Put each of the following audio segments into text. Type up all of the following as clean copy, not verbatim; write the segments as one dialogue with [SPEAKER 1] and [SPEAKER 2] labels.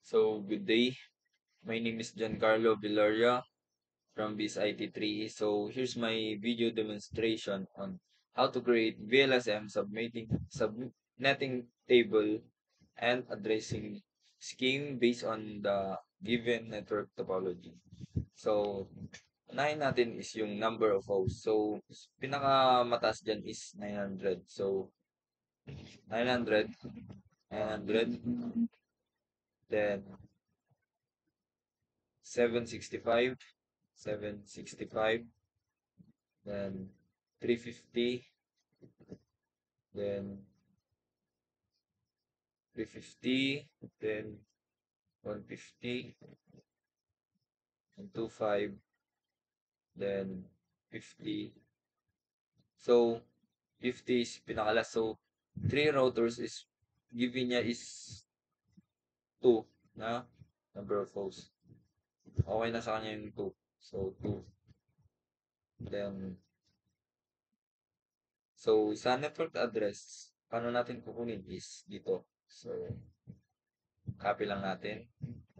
[SPEAKER 1] So, good day. My name is Giancarlo Villaria from BizIT3. So, here's my video demonstration on how to create VLSM subnetting table and addressing scheme based on the given network topology. So, unahin natin is yung number of hosts. So, pinakamataas dyan is 900. So, 900, 900, then 765, 765, then 350, then 350, then 150, and 25, then 50. So, 50 is pinakalas. So, 3 routers is given niya is 2 na number of hosts. Okay na sa kanya yung 2. So, 2. Then, so, sa network address, paano natin kukunin is dito. So, copy lang natin.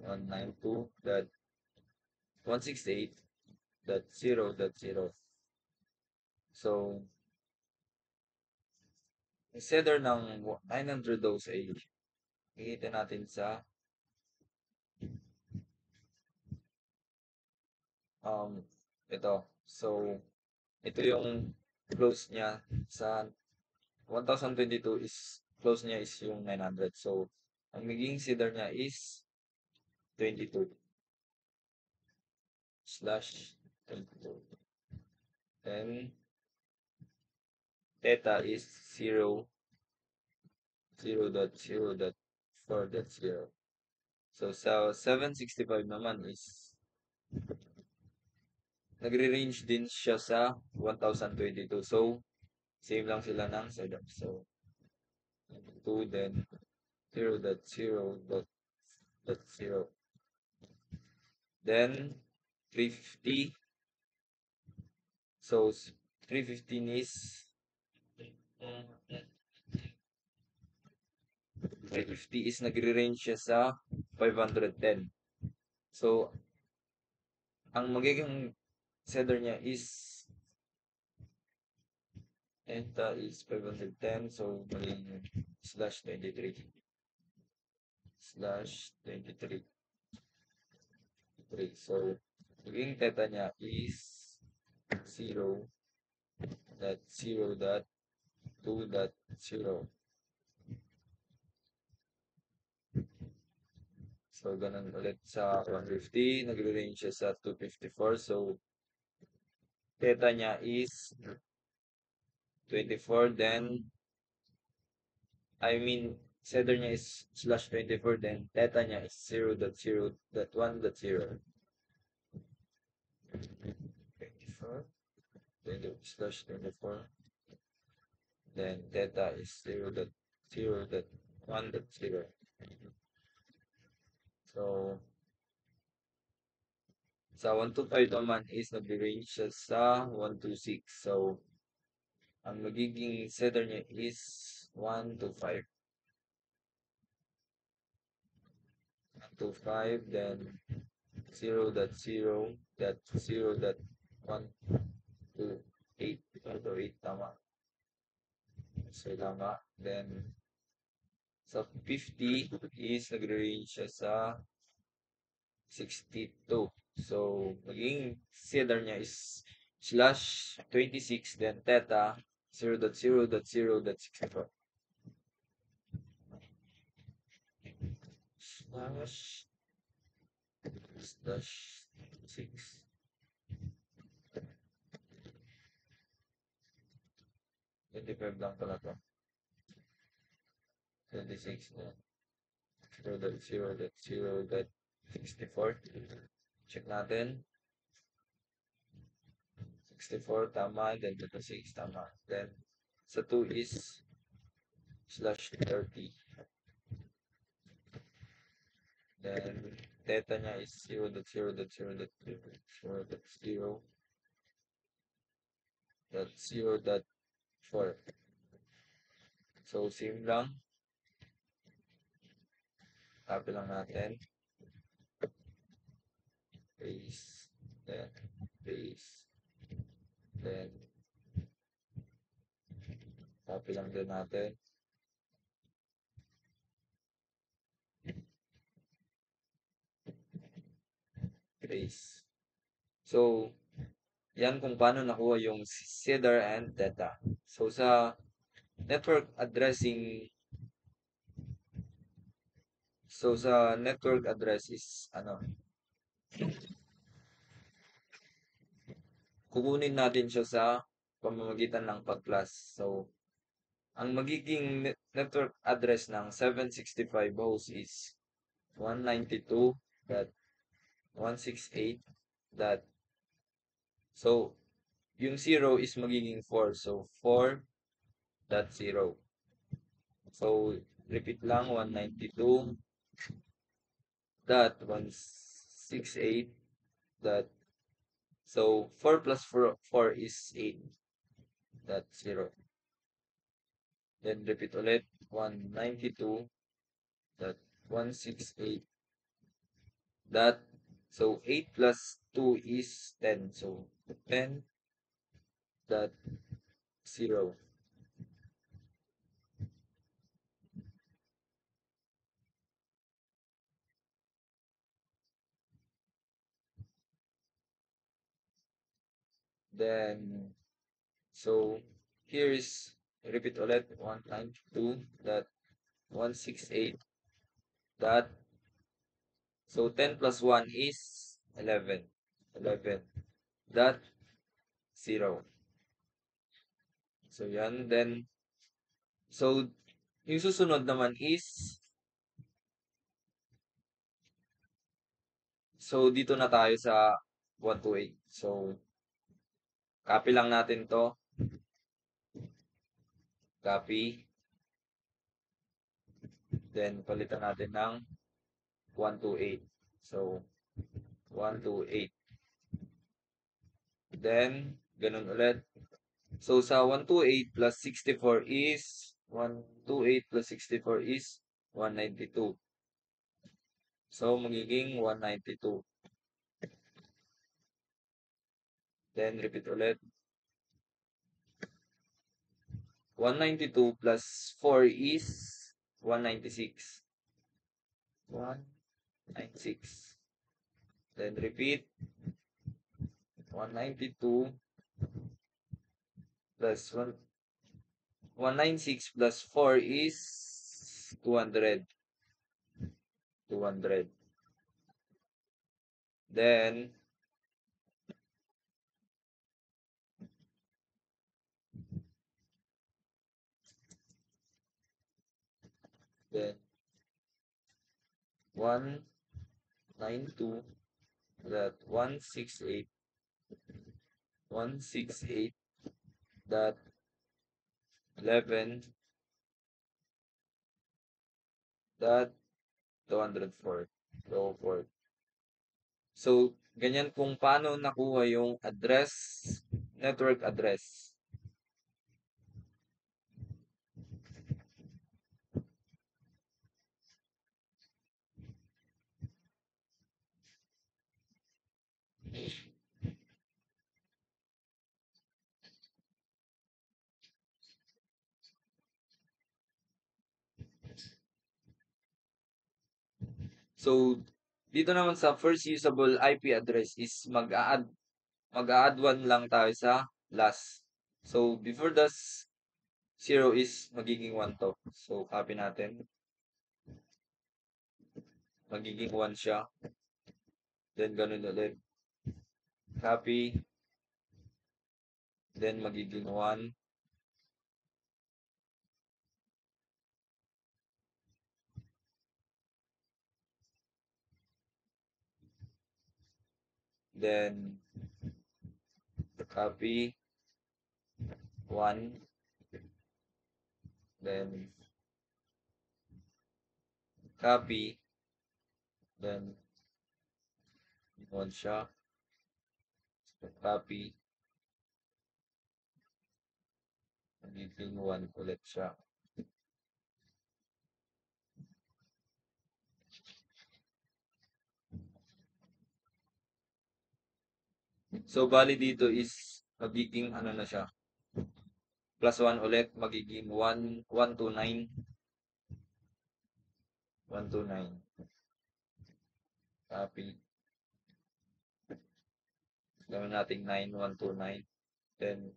[SPEAKER 1] 192.168.0.0. So, instead ng 900 dose ay ikita natin sa ito. So, ito yung close niya sa 1022 is close niya is yung 900. So, ang magiging consider niya is 22 slash 22. Then, theta is 0, 0.0.4.0. So, sa 765 naman is nagre-range din siya sa 1022. So, same lang sila ng setup. So, 2 then 0.0.0. Then, 350. So, 315 is 350 is nagre-range siya sa 510. So, ang magiging setter niya is eta is 510. So, magiging slash 23. Slash 23. So, magiging theta niya is 0.0.2.0. So, ganun ulit sa 150. Nagre-range siya sa 254. So, theta niya is 24. Then, setter niya is slash 24. Then, theta niya is 0.0.1.0. 24. Slash 24. Then, theta is 0.0.1.0. So, sa 125 naman is nag-range siya sa 126. So, ang magiging setter niya is 125. 125, then 0.0.0.128. Ito 8 tama. So, tama. Then, sa 50 is nag-range siya sa 62. So, magiging setter niya is slash 26, then theta 0.0.0.64. Slash 6. Twenty-five lang pala to. 26 na. 0.0.0.64. Check natin. 64 tama, then 26 tama. Then, sa 2 is slash 30. Then, theta niya is 0.0.0.0.0.4. So, same lang. Copy lang natin. paste, then paste, then copy lang din natin, paste. So, yan kung paano nakuha yung Cedar and Theta. So, sa network addressing, sa network address is, kukunin natin siya sa pamamagitan ng pag-plus. So, ang magiging network address ng 765 host is 192.168. So, yung 0 is magiging 4. So, 4.0. So, repeat lang, 192.168. So, 4 plus 4 is 8.0. Then, repeat ulit, 192.168. So, 8 plus 2 is 10. So, 10.0. Then, so, here is, repeat ulit, 192.168. So, 10 plus 1 is 11. 11.0. So, yan. Then, so, yung susunod naman is, so, dito na tayo sa 128. So, copy lang natin to. Copy. Then, palitan natin ng 128. So, 128. Then, ganun ulit. So, sa 128 plus 64 is 128 plus 64 is 192. So, magiging 192. Then, repeat ulit. 192 plus 4 is 196. 196. Then, repeat. 192 plus 196 plus 4 is 200. 200. Then 192 that 168 that 11 that 204. So, 4. So, ganyan kung paano nakuha yung network address. So, dito naman sa first usable IP address is mag-a-add 1 lang tayo sa last. So, before the 0 is magiging 1 to. So, copy natin. Magiging 1 siya. Then, ganun ulit. Copy. Then, magiging 1. Then, copy. 1. Then, copy. Then, 1 siya. Copy. Magiging 1 ulit siya. So, bali dito is magiging ano na siya, plus 1 ulit, magiging 129. 129. Copy. Gawin natin 9129. Then,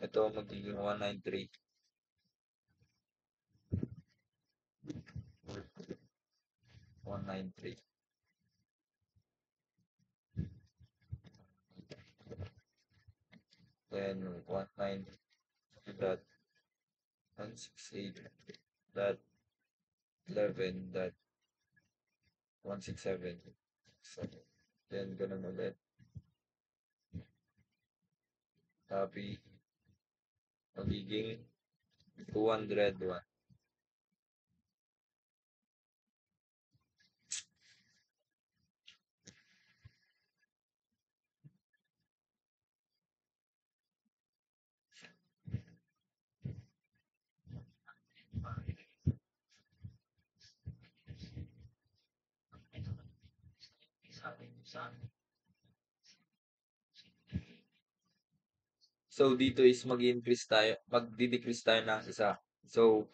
[SPEAKER 1] ito magiging 193. 193. Then, 190.168.11.167. So, then, ganun ulit. Copy. Magiging 201. So, dito is mag-increase tayo, magdi-decrease tayo ng isa. So,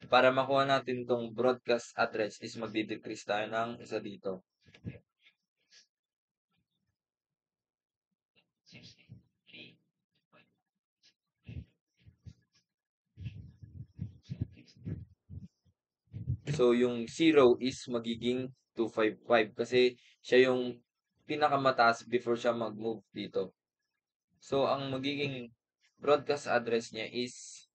[SPEAKER 1] para makuha natin tong broadcast address is magdi-decrease tayo ng isa dito. So, yung 0 is magiging 255 kasi siya yung pinakamataas before siya mag-move dito. So, ang magiging broadcast address niya is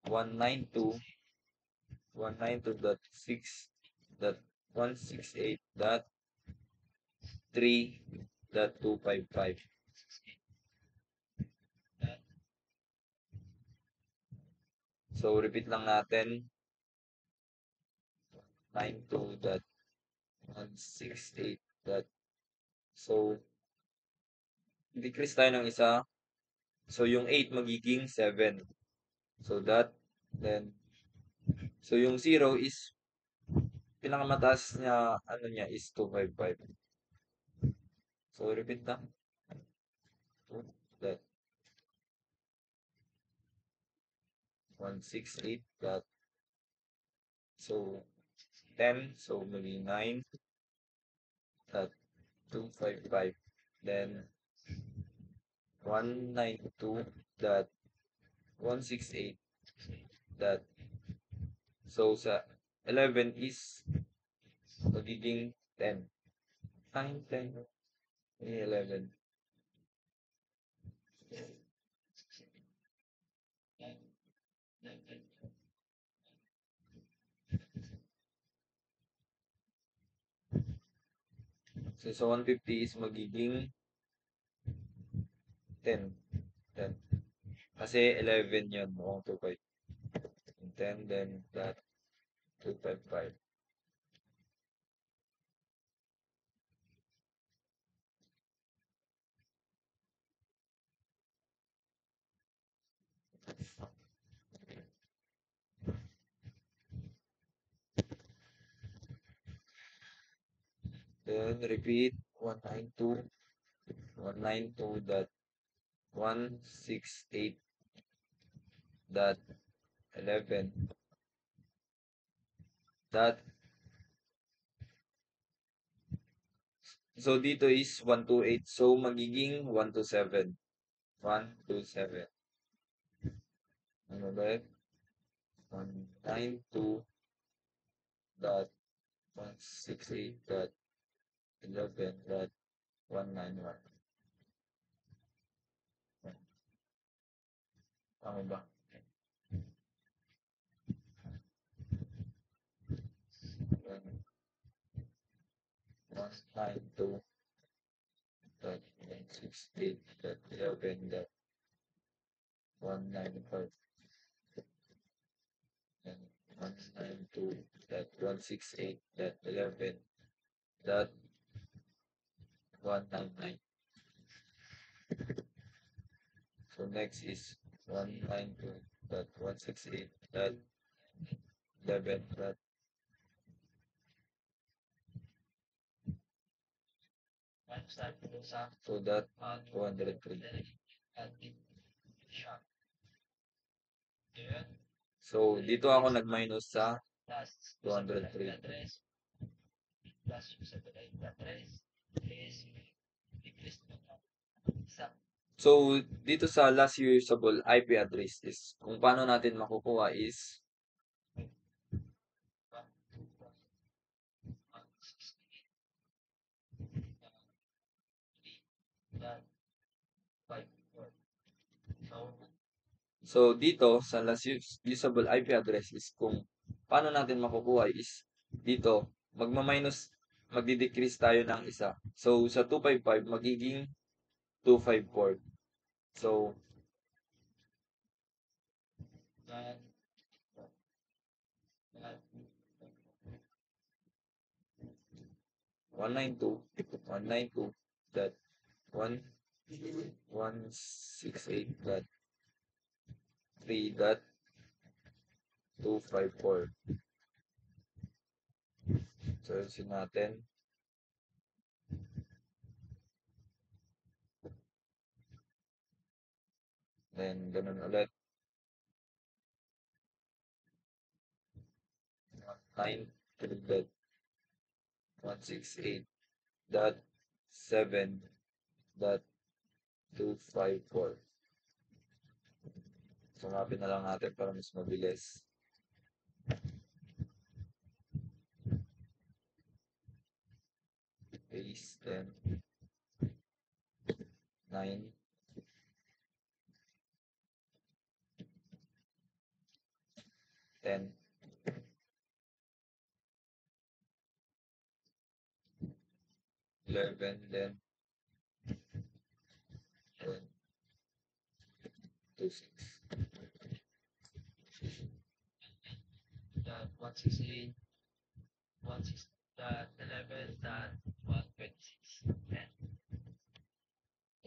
[SPEAKER 1] 192.168.3.255. So, repeat lang natin. 92.168. So, decrease tayo ng isa. So, yung 8 magiging 7. So, then, so yung 0 is, pinakamataas niya, ano niya, is 255. So, repeat lang. That 168. So, 10. So, magiging 9.255. Then, 192.168. So, sa 11 is magiging 10. 9, 10, 11. So, sa 150 is magiging 10. 10. Kasi 11 yun. Mukhang 25. 10, then that 255. Then repeat 192.168.11. So dito is 128. So magiging 127. 127. Ano ba? 192.168.11.191. Tama ba? 192.168.11.195 and 192.168.11.199. So next is 192. 192.168.11. So that 203. So dito ako nag-minus sa 203. So dito sa last usable IP address is kung paano natin makukuha is so dito sa last usable IP address is kung paano natin makukuha is dito magdi-decrease tayo ng isa. So sa 255 magiging 254. So 192 dot 168 dot 3 dot 254. So yun natin. Then ganun ulit. 192 dot 168 dot 7 dot 254. Sumapin na lang natin para mas mabilis. Base 10, 9, 10, 11, then 10, 2, 6.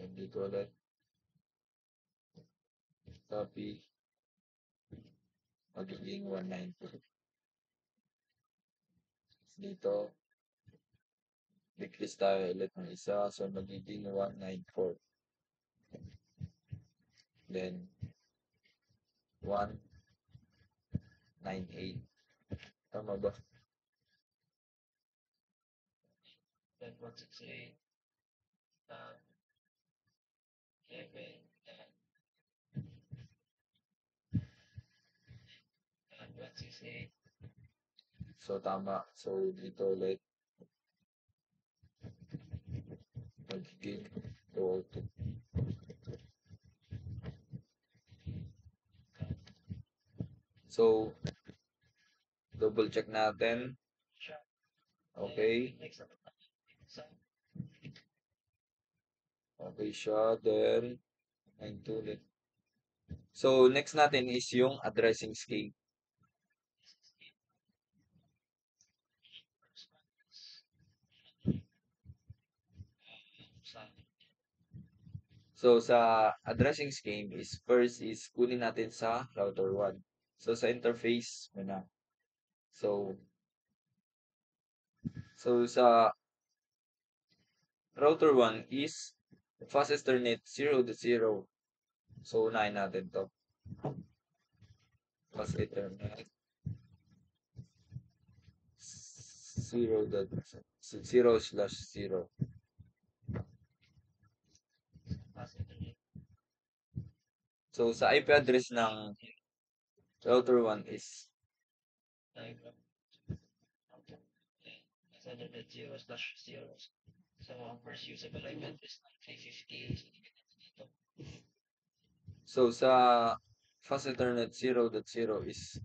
[SPEAKER 1] And dito ulit. Copy. Magiging 192. Dito, decrease tayo ulit ng isa. So, magiging 194. Then, 198. Tama ba? Then, 168. 11. And 168. So, tama. So, dito ulit. Magiging 202. So, double check natin. Okay. Okay siya. Then, 92 ulit. So, next natin is yung addressing scheme. So, sa addressing scheme is first is kunin natin sa router 1. So, sa interface muna. So, sa router 1 is fastest ethernet 0.0. So, unahin natin to. Fast ethernet 0.0/0. So, sa IP address ng router 1 is 0.0/0. So, ang first usable IP address ng 350. So, sa fast ethernet 0.0 is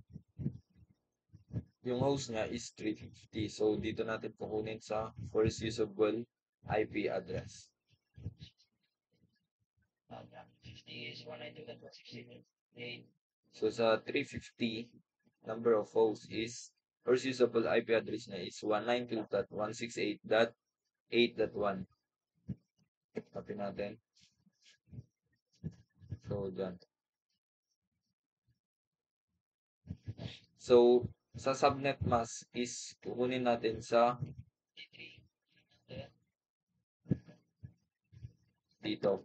[SPEAKER 1] yung host niya is 350. So, dito natin kukunin sa first usable IP address. 50 is 192.168. So, sa 350, number of hosts is first usable IP address niya is 192.168.8.1. Copy natin. So, dyan. So, sa subnet mask is kukunin natin sa dito.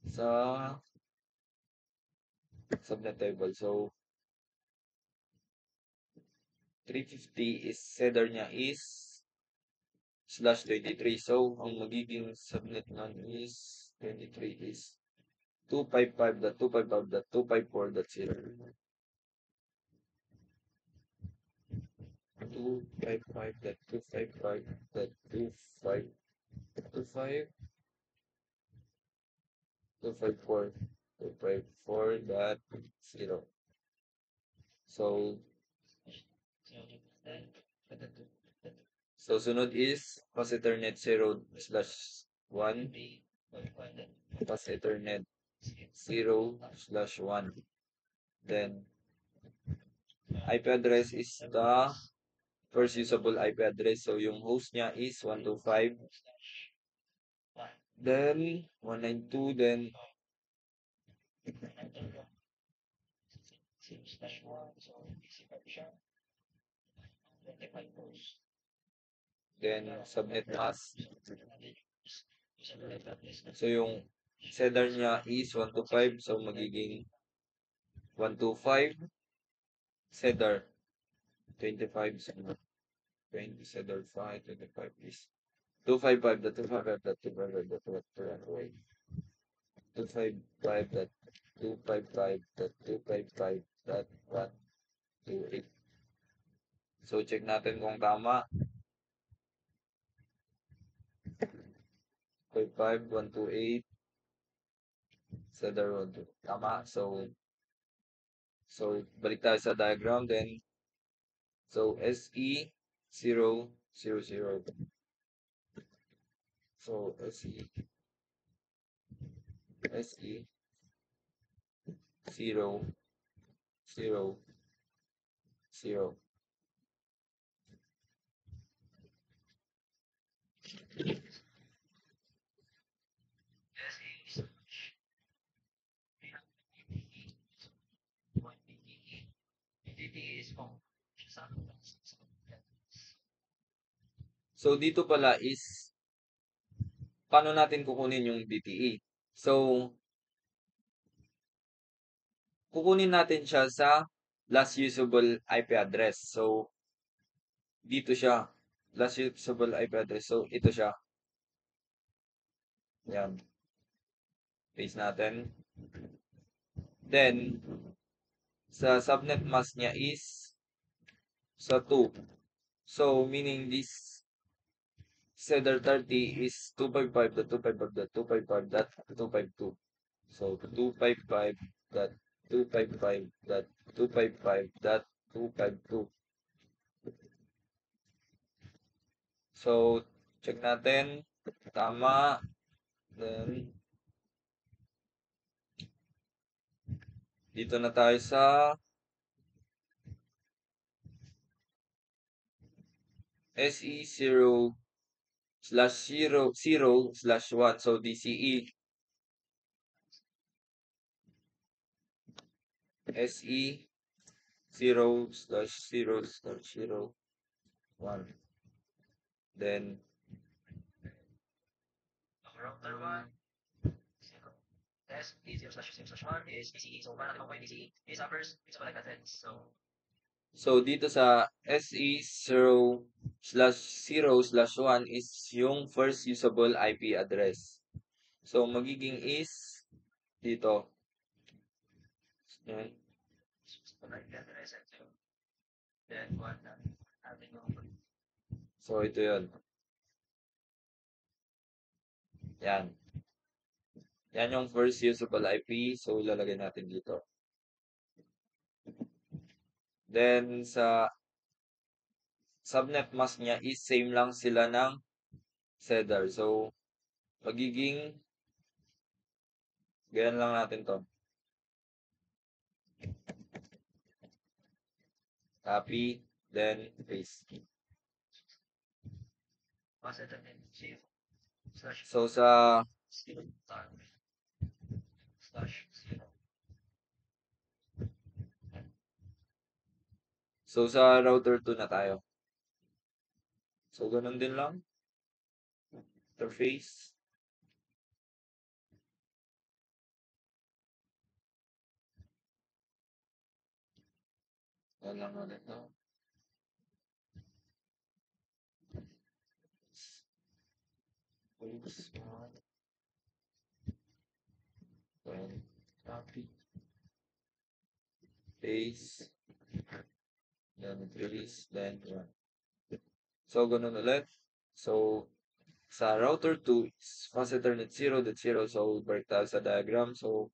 [SPEAKER 1] Sa subnet table. So, 350 is header niya is /23. So, ang magiging subnet nun is 23 is 255.255.254.0. 255.255.25 254.0. So, sunod is pass Ethernet 0/1, pass Ethernet 0/1. Then, IP address is the first usable IP address. So, yung host niya is 125, then 192, then subnet mask. So, yung seller niya is 125. So, magiging 125 seller 25. So, 20 seller 5, 25 is 255.255.255.255. 255.255.255.128. So, check natin kung tama. 55128 seller 12. Tama. So, balik tayo sa diagram. Then, so, SE 0, 0, 0. So, SE 0, 0, 0. So, dito pala is paano natin kukunin yung DTE? So, kukunin natin siya sa last usable IP address. So, dito siya. Last usable IP address. So, ito siya. Yan. Paste natin. Then, sa subnet mask niya is sa 2. So, meaning this Cedar 30 is 255.255.255.252. So, 255.255.255.252. So, check natin. Tama. Then, dito na tayo sa SE0/0/1. So, DCE. SE0/0/0/1. Then, router 1. S0/0/1 is DCE. So, para natin makuha yung DCE is first, it's like that. So, dito sa SE0/0/1 is yung first usable IP address. So, magiging is dito. Yan. So, ito yun. Yan. Yan yung first usable IP. So, lalagay natin dito. Then, sa subnet mask niya is same lang sila ng seller. So, magiging ganyan lang natin to. Copy, then paste. So, sa So, sa router 2 na tayo. So, ganun din lang. Interface. Yan lang ulit, no? Please, then copy, paste, then release, then run. So, ganun ulit. So, sa router 2 is fast Ethernet 0.0. So, balik tayo sa diagram. So,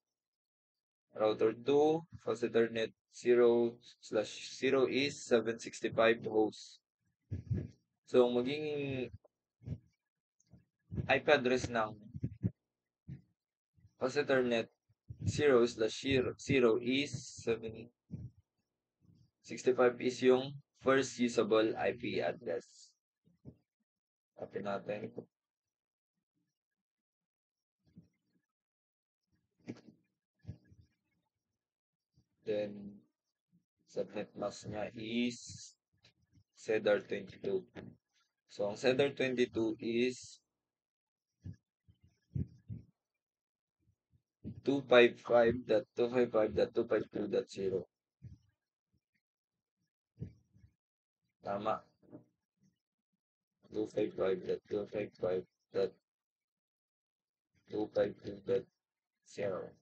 [SPEAKER 1] router 2, fast Ethernet 0/0 is 765 hosts. So, magiging IP address ng fast Ethernet 0/0 is 765 is yung first usable IP address. Copy natin. Then, subnet mask niya is CEDAR22. So, ang CEDAR22 is 255.255.252.0. Tama. 255.255.252.0.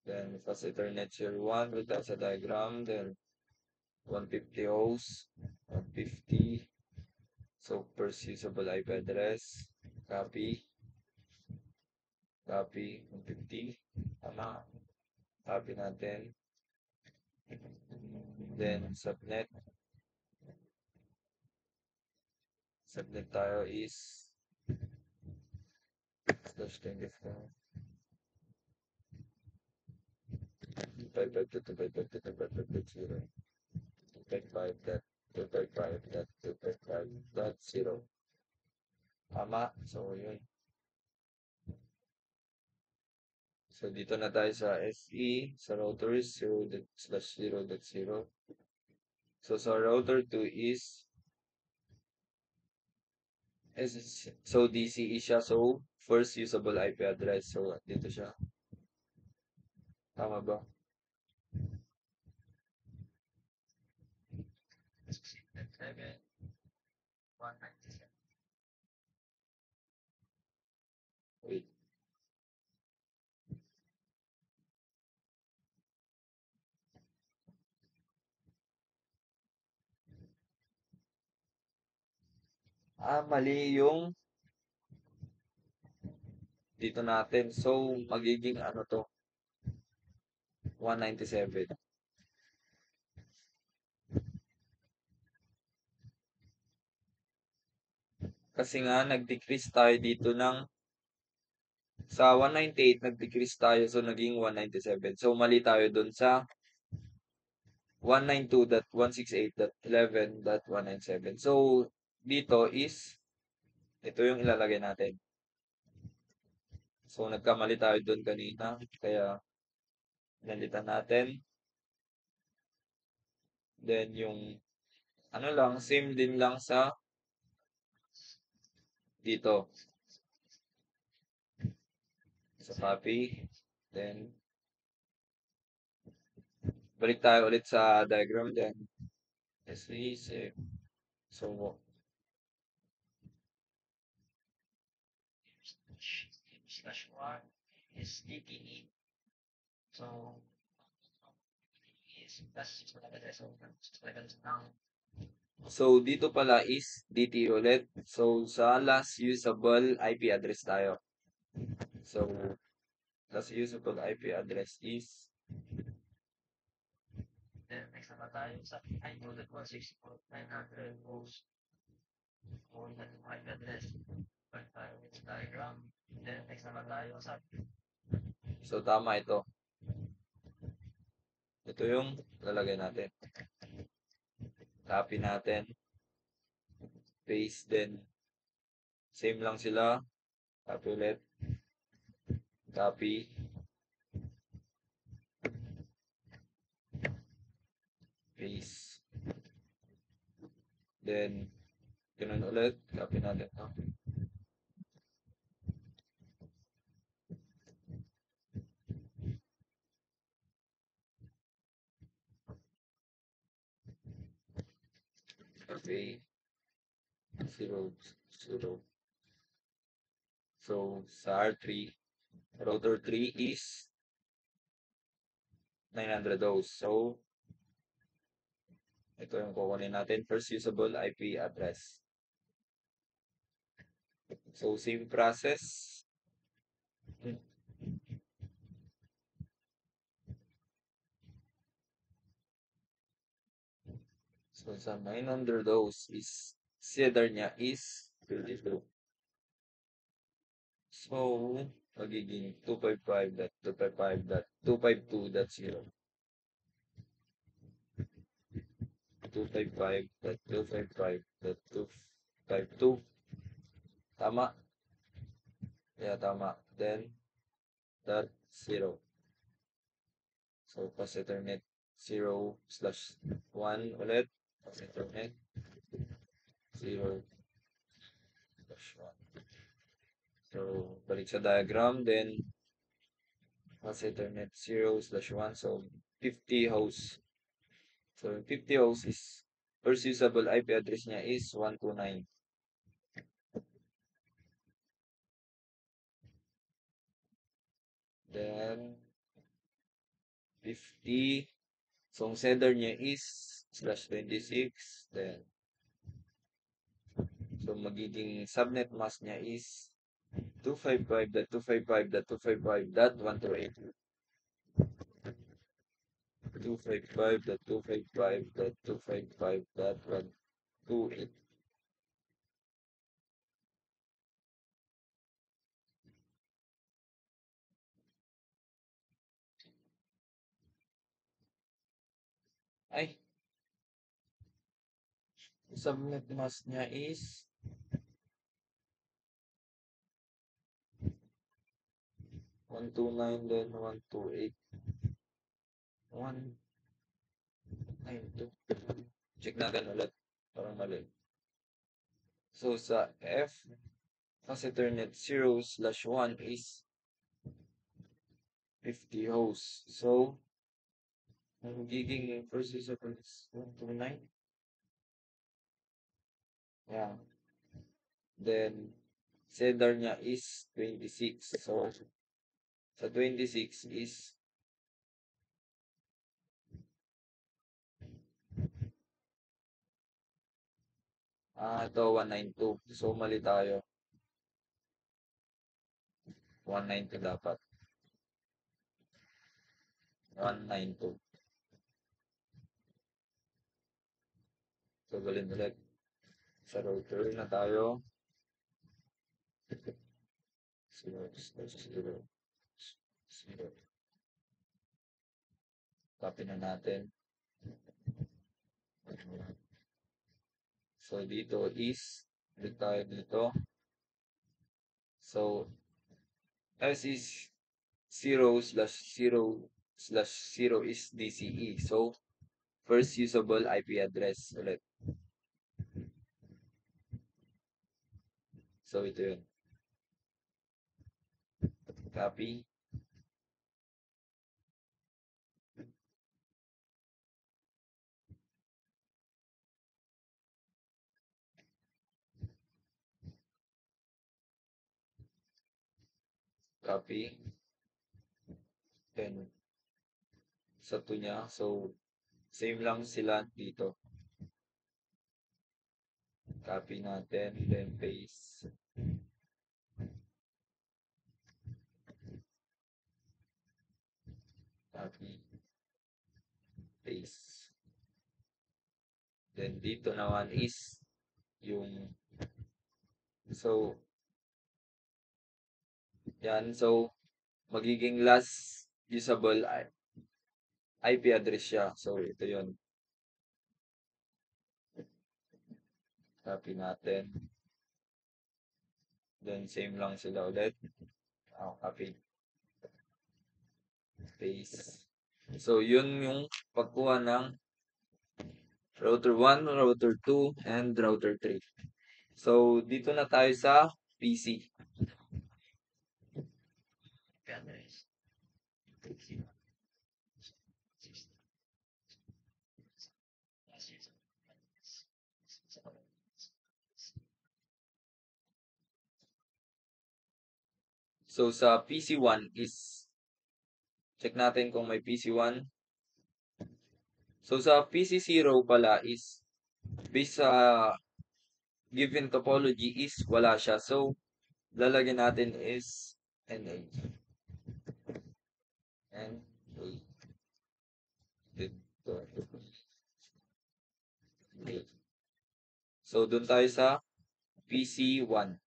[SPEAKER 1] Then, fast Ethernet tier 1 with sa diagram. Then, 150 hosts. 150. So, first usable IP address. Copy. Copy. 150. Tama. Copy natin. Then, subnet. Subnet tayo is /24. 255.255.255.0. 255.255.255.0. Tama. So, yun. So, dito na tayo sa SE. Sa router is 0/0.0. So, sa router 2 is so DCE siya. So, first usable IP address. So, dito siya. Tama ba? Wait. Mali yung dito natin. So, magiging ano to? 197. Kasi nga, nag-decrease tayo dito ng sa 198, nag-decrease tayo. So, naging 197. So, mali tayo dun sa 192.168.11.197. So, dito is, ito yung ilalagay natin. So, nagkamali tayo dun kanina. Kaya, nalitan natin. Then, yung, ano lang, same din lang sa dito. Sa copy. Then, balik tayo ulit sa diagram. Then, SE, save. So, /1 is DTE. So, so, dito pala is DTE ulit. So, sa last usable IP address tayo. So, last usable IP address is then, next naman tayo sa 9.164.900 host. Kung yan yung IP address. Balik tayo sa diagram. Then, next naman tayo sa so, tama ito. Ito yung lalagay natin. Copy natin. Paste din. Same lang sila. Copy ulit. Copy. paste. Then, ganun ulit. Copy natin to. Okay. 0, 0. So, sa R3, router 3 is 900 hosts. So, ito yung kukunin natin. First usable IP address. So, same process. So, sa 900 hosts is, CEDAR niya is 32. So, magiging 255.255.252.0. 255.255.252. Tama? Yeah, tama. Then, dot 0. So, pass Ethernet 0/1 ulit. Pass Ethernet 0/1. So, balik sa diagram. Then, pass Ethernet 0/1. So, 50 hosts. So, 50 hosts is, first usable IP address niya is 129. Then, 50. So, ang sender niya is /26. Then, so, magiging subnet mask niya is 255.255.255.128. 255.255.255.128. Ay, subnet mask niya is 129, then 128. 192. Check natin ulit. Parang mali. So, sa F, kasi Ethernet 0/1 is 50 hosts. So, ang magiging first user is 129. Yeah. Then, sender niya is 26. So, sa 26 is ito 192. So, mali tayo. 192 dapat. 192. So, galin ulit. Sa router na tayo. 0, 0, 0. Copy na natin. So, dito is, ulit tayo dito. So, S is 0/0/0 is DCE. So, first usable IP address ulit. So, ito yun. Copy. Copy. Then, sa 2 niya. So, same lang sila dito. Copy natin. Then, paste. Copy. Paste. Then, dito naman is yung, so, yan. So, magiging last usable IP address siya. So, ito yun. Copy natin. Then, same lang sila ulit. Copy. Paste. So, yun yung pagkuha ng router 1, router 2, and router 3. So, dito na tayo sa PC. So, sa PC1 is, check natin kung may PC1. So, sa PC0 pala is, based sa given topology is wala siya. So, lalagyan natin is NA. And dito. So, dun tayo sa PC1.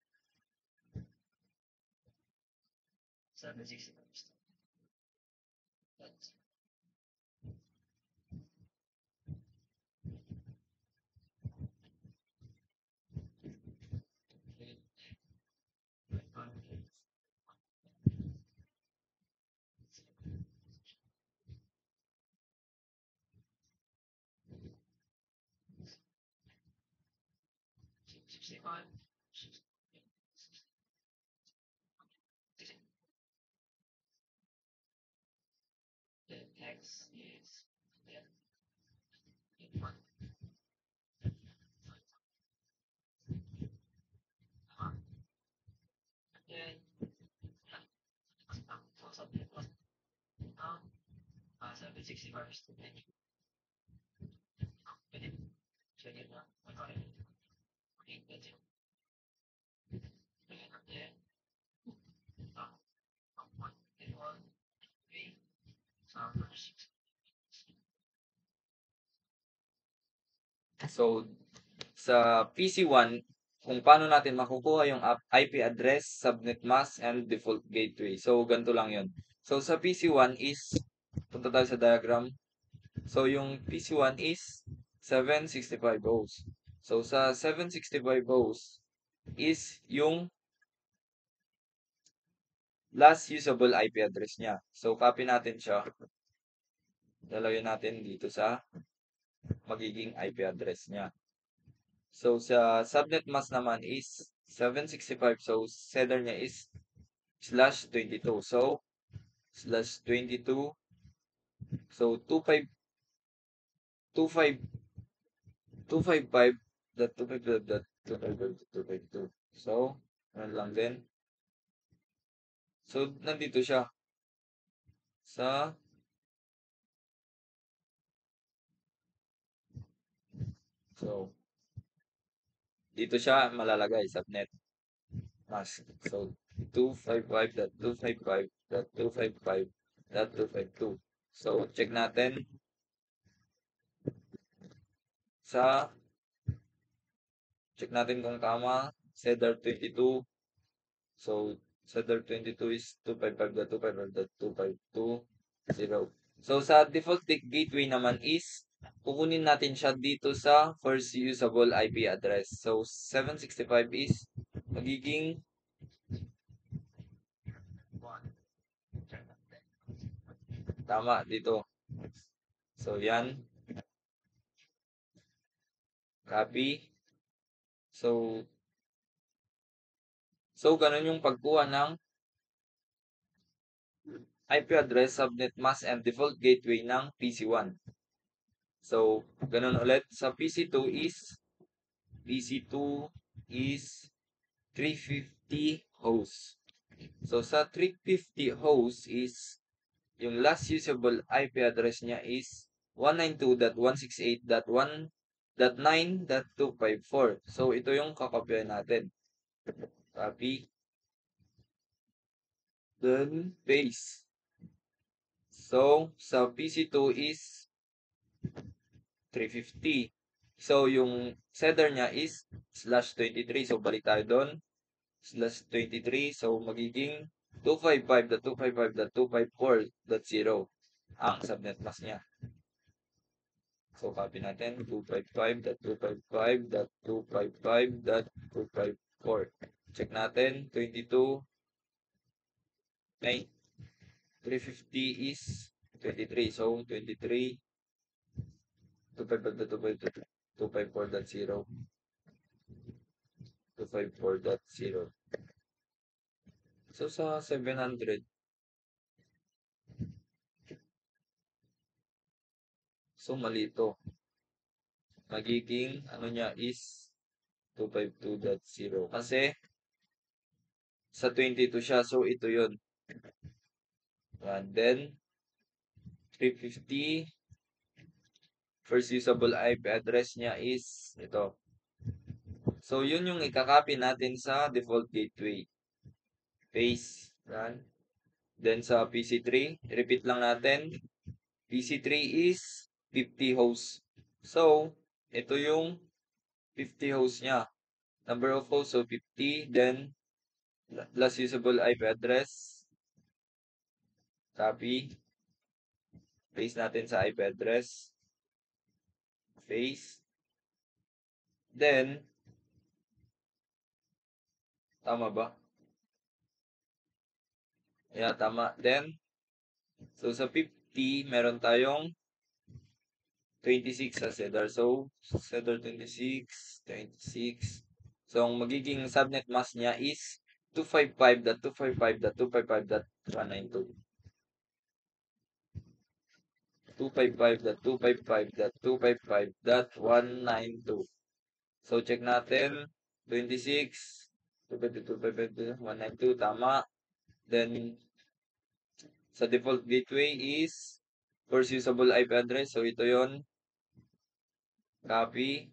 [SPEAKER 1] So, sa PC1, kung paano natin makukuha yung IP address, subnet mask, and default gateway. So, ganito lang yun. So, sa PC1 is, punta tayo sa diagram. So, yung PC1 is 765 hosts. So, sa 765 hosts is yung last usable IP address niya. So, copy natin siya. Lalagyan natin dito sa magiging IP address niya. So, sa subnet mask naman is 765. So, seller niya is /22. So, /22. So, 255.255.255.252. So, ano lang din. So, nandito siya sa so, dito siya malalagay subnet mask. So, 255.255.255.252. So, check natin sa check natin kung tama. Cedar 22. So, Cedar 22 is 255.255.252.0. So, sa default gateway naman is kukunin natin siya dito sa first usable IP address. So, 765 is magiging tama dito. So, yan. Copy. So, ganun yung pagkuha ng IP address, subnet mask, and default gateway ng PC1. So, ganun ulit. Sa PC2 is 350 hosts. So, sa 350 hosts is yung last usable IP address niya is 192.168.1.9.254. So, ito yung kakopyahin natin. Copy. Then, paste. So, sa PC2 is 350. So, yung setter niya is /23. So, balik tayo doon. /23. So, magiging 255.255.254.0 ang subnet mask niya. So, copy natin. 255.255.255.254. Check natin. 22. Ay, 350 is 23. So, 23. 254.0, 254.0. So, sa 700, so mali ito. Magiging, ano niya is 252.0. Kasi, sa 22 siya, so ito yun. Yan. Then, 350, first usable IP address niya is ito. So, yun yung ikakopy natin sa default gateway. Paste. Yan. Then, sa PC3, repeat lang natin. PC3 is 50 hosts. So, ito yung 50 hosts niya. Number of hosts, so 50. Then, last usable IP address. Copy. Paste natin sa IP address. Paste. Then, tama ba? Yeah, tama. Then, so sa 50, meron tayong 26 sa Cedar. So, Cedar 26, 26. So, ang magiging subnet mask niya is 255.255.255.192. 255.255.255.192. So, check natin. 26, 252.252.192, tama. Then, sa default gateway is first usable IP address. So, ito yon. Copy,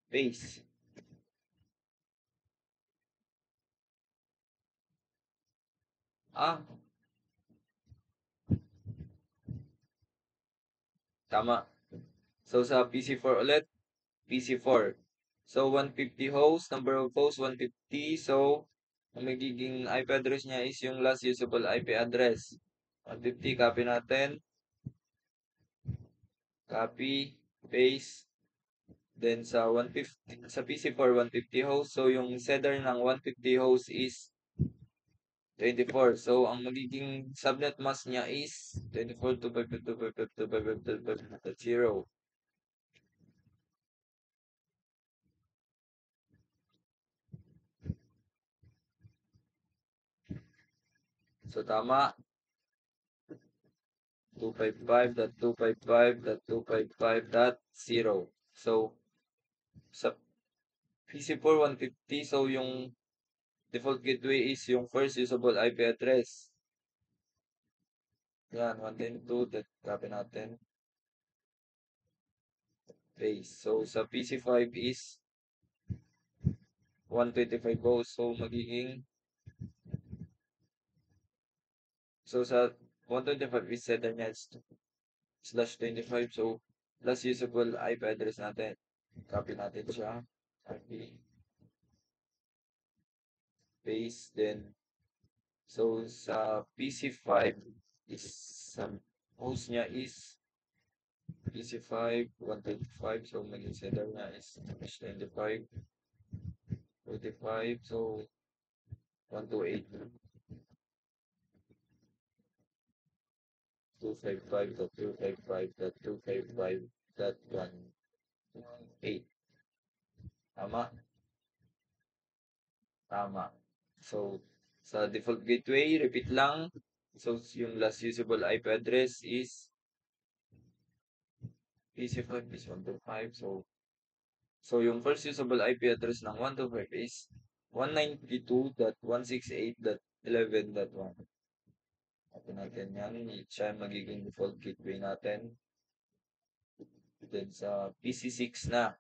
[SPEAKER 1] paste. Ah, tama. So, sa PC4 ulit, PC4. So, 150 host, number of hosts, 150. So, ang magiging IP address niya is yung last usable IP address. 150, copy natin. Copy, paste. Then, sa 150, sa PC4, 150 host. So, yung setter ng 150 host is 24. So, ang magiging subnet mask niya is 24.255.255.255.0. So, tama. 255.255.255.0. So, sa PC4 150, so yung default gateway is yung first usable IP address. Yan, 110.2, copy natin. Paste. So, sa PC5 is 125 hosts. So, magiging, so sa 125 is setter niya is /25. So, last usable IP address natin. Copy natin siya. Copy. Paste. Then, so, sa PC5 is, host niya is PC5, 125. So, maging setter niya is 25, 25. So, 128. 255.255.255.118. Tama? Tama. So, sa default gateway, repeat lang. So, yung last usable IP address is PC5 is 125. So yung first usable IP address ng 125 is 192.168.11.1. Ito natin yan. Siya magiging default gateway natin. Then sa PC6 na.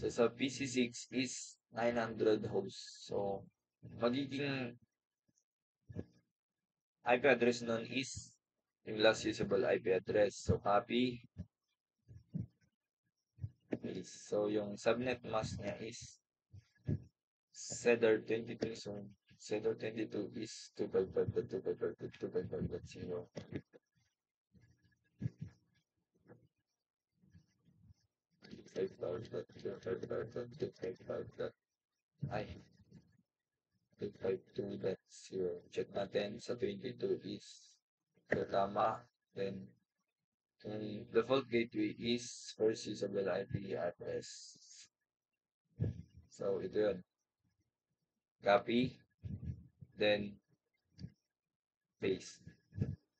[SPEAKER 1] So sa PC6 is 900 hosts. So magiging IP address nun is yung last usable IP address. So copy. So yung subnet mask niya is Cedar 22. So Cedar 22 is 255.255.255.0. 252.255.255.0. Check natin sa 22 is so tama. Then Default gateway is first usable IP address. So, ito yun. Copy, then paste.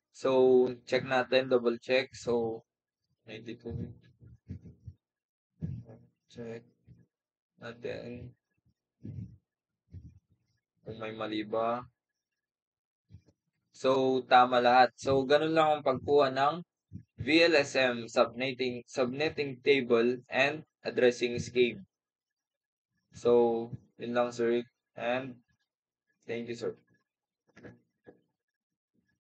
[SPEAKER 1] So, check natin, double check. So, 92. Check natin kung may mali ba. So, tama lahat. So, ganun lang ang pagkuha ng VLSM subnetting table and addressing scheme. So, yun lang, sir. And thank you, sir.